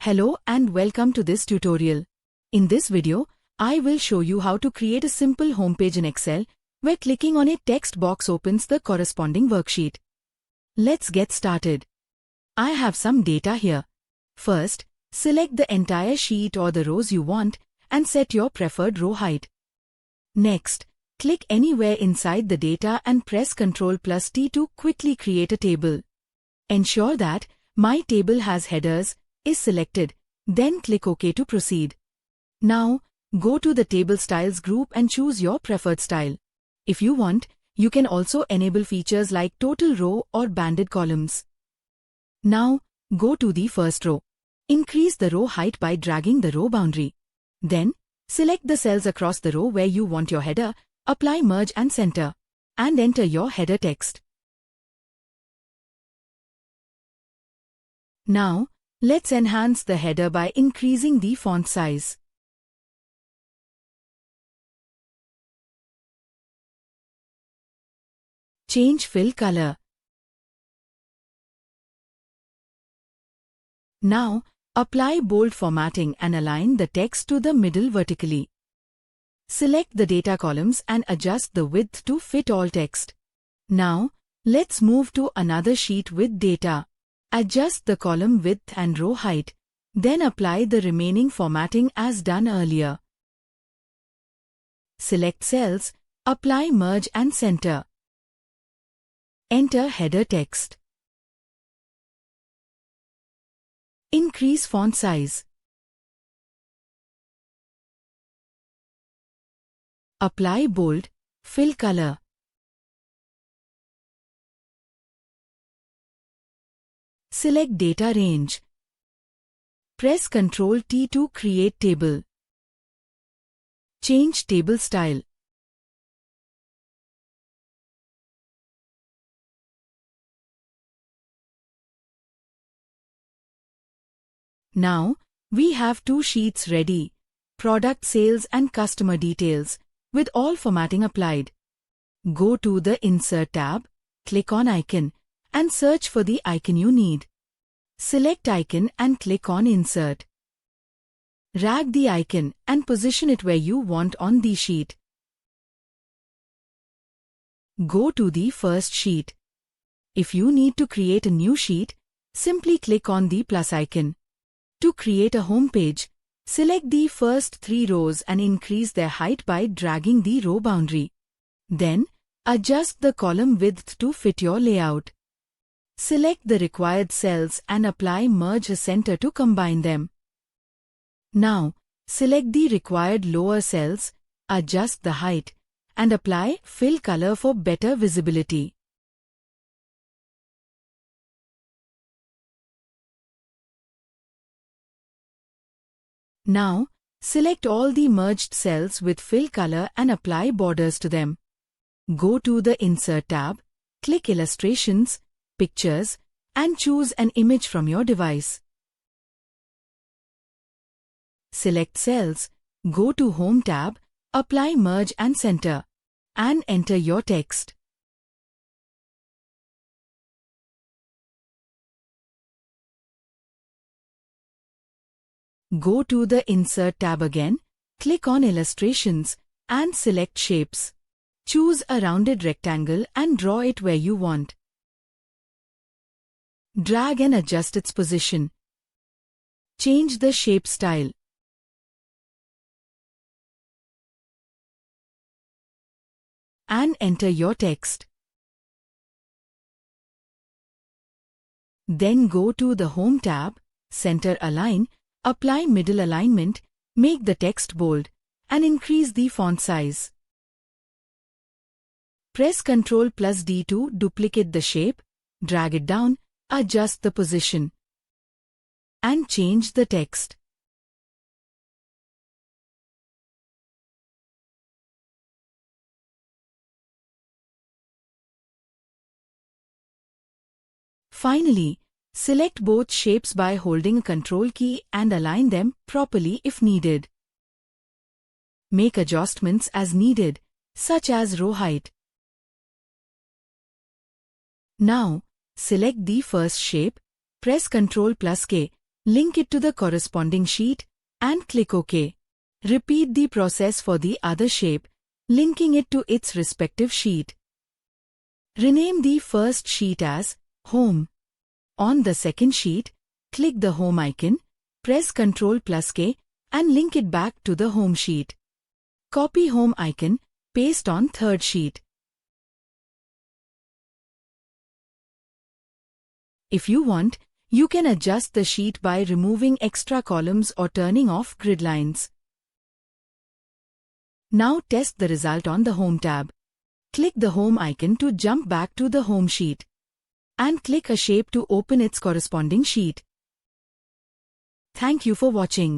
Hello and welcome to this tutorial. In this video, I will show you how to create a simple homepage in Excel where clicking on a text box opens the corresponding worksheet. Let's get started. I have some data here. First, select the entire sheet or the rows you want and set your preferred row height. Next, click anywhere inside the data and press Ctrl+T to quickly create a table. Ensure that My Table has headers is selected, then click OK to proceed. Now, go to the Table Styles group and choose your preferred style. If you want, you can also enable features like total row or banded columns. Now, go to the first row. Increase the row height by dragging the row boundary. Then, select the cells across the row where you want your header, apply Merge and Center, and enter your header text. Now, let's enhance the header by increasing the font size. Change fill color. Now, apply bold formatting and align the text to the middle vertically. Select the data columns and adjust the width to fit all text. Now, let's move to another sheet with data. Adjust the column width and row height, then apply the remaining formatting as done earlier. Select cells, apply Merge and Center. Enter header text. Increase font size. Apply bold, fill color. Select data range. Press Ctrl+T to create table. Change table style. Now, we have two sheets ready, product sales and customer details, with all formatting applied. Go to the Insert tab, click on Icon, and search for the icon you need. Select Icon and click on Insert. Drag the icon and position it where you want on the sheet. Go to the first sheet. If you need to create a new sheet, simply click on the plus icon. To create a home page, select the first 3 rows and increase their height by dragging the row boundary. Then, adjust the column width to fit your layout. Select the required cells and apply Merge Center to combine them. Now, select the required lower cells, adjust the height, and apply Fill Color for better visibility. Now, select all the merged cells with fill color and apply borders to them. Go to the Insert tab, click Illustrations, Pictures, and choose an image from your device. Select cells, go to Home tab, apply Merge and Center, and enter your text. Go to the Insert tab again, click on Illustrations, and select Shapes. Choose a rounded rectangle and draw it where you want. Drag and adjust its position. Change the shape style. And enter your text. Then go to the Home tab, Center Align, apply middle alignment, make the text bold, and increase the font size. Press Ctrl+D to duplicate the shape, drag it down, adjust the position, and change the text. Finally, select both shapes by holding a Ctrl key and align them properly if needed. Make adjustments as needed, such as row height. Now, select the first shape, press Ctrl+K, Link it to the corresponding sheet and click OK. Repeat the process for the other shape, linking it to its respective sheet. Rename the first sheet as Home. On the second sheet, click the Home icon, press Ctrl+K and link it back to the Home sheet. Copy Home icon, paste on third sheet. If you want, you can adjust the sheet by removing extra columns or turning off grid lines. Now test the result on the Home tab. Click the Home icon to jump back to the Home sheet. And click a shape to open its corresponding sheet. Thank you for watching.